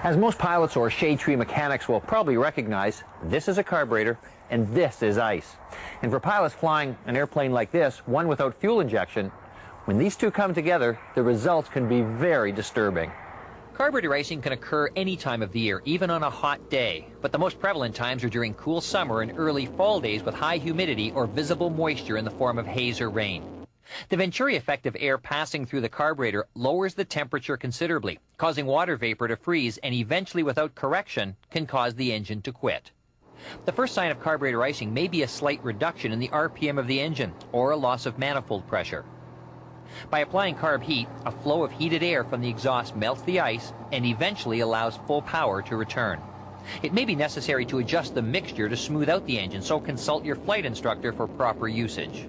As most pilots or shade tree mechanics will probably recognize, this is a carburetor and this is ice. And for pilots flying an airplane like this, one without fuel injection, when these two come together, the results can be very disturbing. Carburetor icing can occur any time of the year, even on a hot day, but the most prevalent times are during cool summer and early fall days with high humidity or visible moisture in the form of haze or rain. The Venturi effect of air passing through the carburetor lowers the temperature considerably, causing water vapor to freeze and eventually, without correction, can cause the engine to quit. The first sign of carburetor icing may be a slight reduction in the RPM of the engine or a loss of manifold pressure. By applying carb heat, a flow of heated air from the exhaust melts the ice and eventually allows full power to return. It may be necessary to adjust the mixture to smooth out the engine, so consult your flight instructor for proper usage.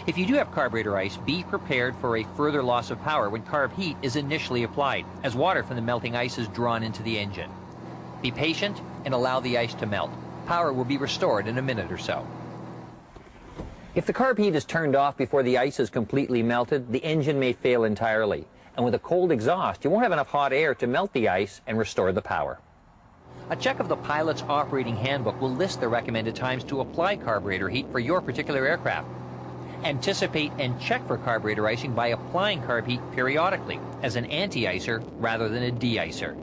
If you do have carburetor ice, be prepared for a further loss of power when carb heat is initially applied, as water from the melting ice is drawn into the engine. Be patient and allow the ice to melt. Power will be restored in a minute or so. If the carb heat is turned off before the ice is completely melted, the engine may fail entirely. And with a cold exhaust, you won't have enough hot air to melt the ice and restore the power. A check of the pilot's operating handbook will list the recommended times to apply carburetor heat for your particular aircraft. Anticipate and check for carburetor icing by applying carb heat periodically as an anti-icer rather than a de-icer.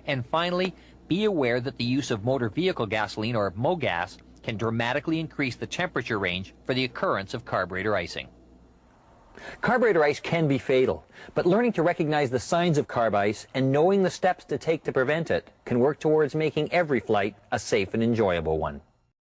And finally, be aware that the use of motor vehicle gasoline, or MoGas, can dramatically increase the temperature range for the occurrence of carburetor icing. Carburetor ice can be fatal, but learning to recognize the signs of carb ice and knowing the steps to take to prevent it can work towards making every flight a safe and enjoyable one.